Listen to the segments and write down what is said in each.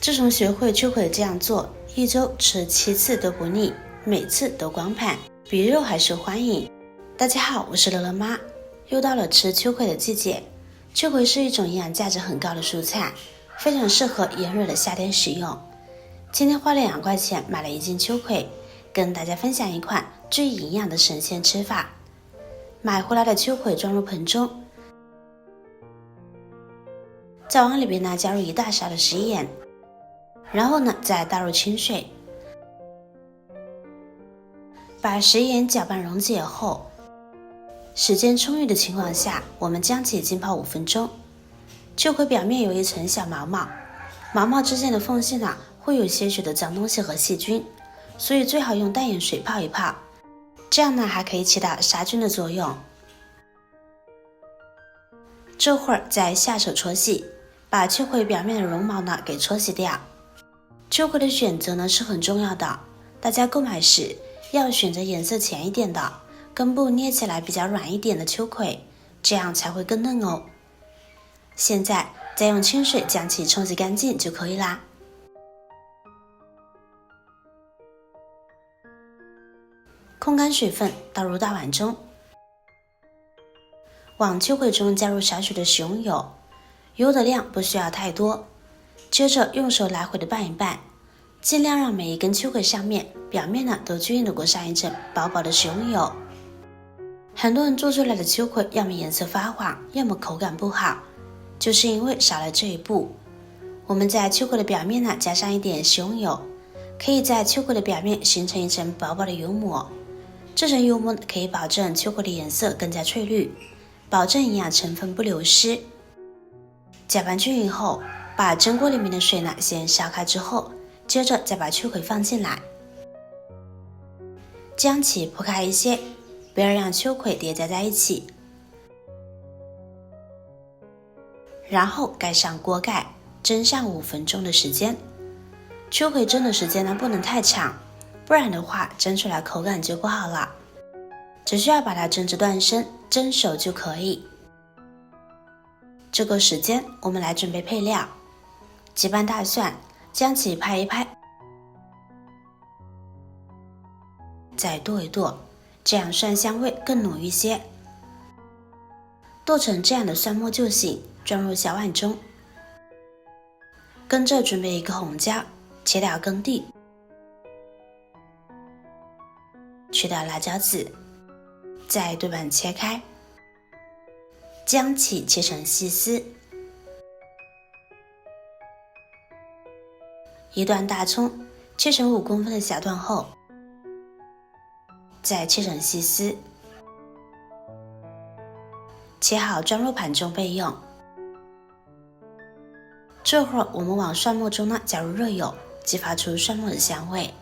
自从学会秋葵这样做，一周吃7次都不腻，每次都光盘，比肉还受欢迎。大家好，我是乐乐妈。又到了吃秋葵的季节，秋葵是一种营养价值很高的蔬菜，非常适合炎热的夏天食用。今天花了2块钱买了1斤秋葵，跟大家分享一款最营养的神仙吃法。买回来的秋葵装入盆中，再往里边加入1大勺的食盐，然后再倒入清水，把食盐搅拌溶解后，时间充裕的情况下，我们将其浸泡5分钟。秋葵表面有一层小毛毛，毛毛之间的缝隙会有些许的脏东西和细菌，所以最好用淡盐水泡一泡，这样还可以起到杀菌的作用。这会儿再下手搓洗，把秋葵表面的绒毛给搓洗掉。秋葵的选择是很重要的，大家购买时要选择颜色浅一点的，根部捏起来比较软一点的秋葵，这样才会更嫩哦。现在再用清水将其冲洗干净就可以啦。控干水分倒入大碗中，往秋葵中加入少许的食用油，油的量不需要太多。接着用手来回的拌一拌，尽量让每一根秋葵上面表面都均匀的裹上一层薄薄的食用油。很多人做出来的秋葵要么颜色发黄，要么口感不好，就是因为少了这一步。我们在秋葵的表面加上一点食用油，可以在秋葵的表面形成一层薄薄的油膜。这层油膜可以保证秋葵的颜色更加翠绿，保证营养成分不流失。搅拌均匀后，把蒸锅里面的水先烧开之后，接着再把秋葵放进来，将其铺开一些，不要让秋葵叠加在一起。然后盖上锅盖，蒸上5分钟的时间。秋葵蒸的时间不能太长，不然的话蒸出来口感就不好了。只需要把它蒸至断生，蒸熟就可以。这个时间我们来准备配料，几瓣大蒜，将其拍一拍，再剁一剁，这样蒜香味更浓一些。剁成这样的蒜末就行，装入小碗中。跟着准备一个红椒，切掉根蒂，去掉辣椒籽，再对半切开，将其切成细丝。一段大葱切成5公分的小段后，再切成细丝，切好装入盘中备用。这会儿我们往蒜末中加入热油，激发出蒜末的香味，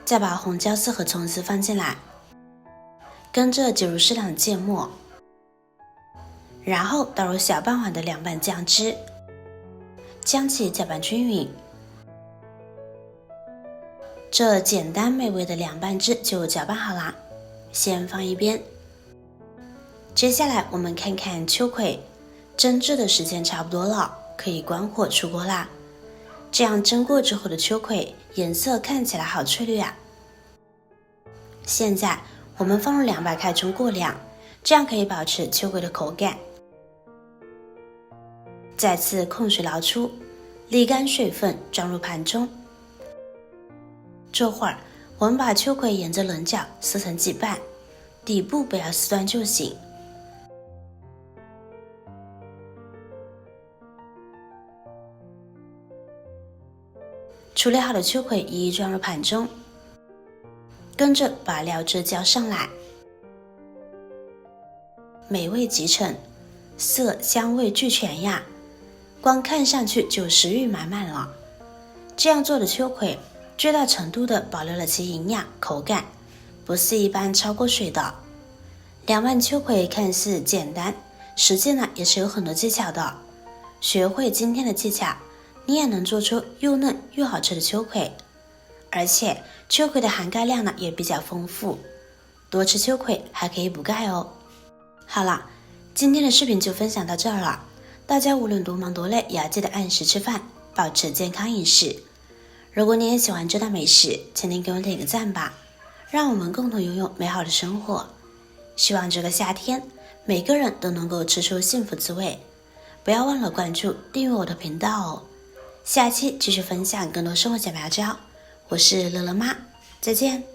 再把红椒丝和葱丝放进来，跟着挤入适量的芥末，然后倒入小半碗的凉拌酱汁，将其搅拌均匀。这简单美味的凉拌汁就搅拌好啦，先放一边。接下来我们看看秋葵，蒸制的时间差不多了，可以关火出锅啦。这样蒸过之后的秋葵颜色看起来好翠绿啊。现在我们放入200克中过凉，这样可以保持秋葵的口感。再次控水捞出，沥干水分，装入盘中。这会儿我们把秋葵沿着棱角撕成几瓣，底部不要撕断就行。处理好的秋葵一一装入盘中，跟着把料汁浇上来，美味极成，色香味俱全呀，光看上去就食欲满满了。这样做的秋葵最大程度的保留了其营养口感，不是一般超过水的。凉拌秋葵看似简单，实际也是有很多技巧的。学会今天的技巧，你也能做出又嫩又好吃的秋葵。而且秋葵的含钙量也比较丰富，多吃秋葵还可以补钙哦。好了，今天的视频就分享到这儿了，大家无论多忙多累也要记得按时吃饭，保持健康饮食。如果你也喜欢这道美食，请您给我点个赞吧，让我们共同拥有美好的生活。希望这个夏天每个人都能够吃出幸福滋味。不要忘了关注订阅我的频道哦。下期继续分享更多生活小妙招，我是乐乐妈，再见。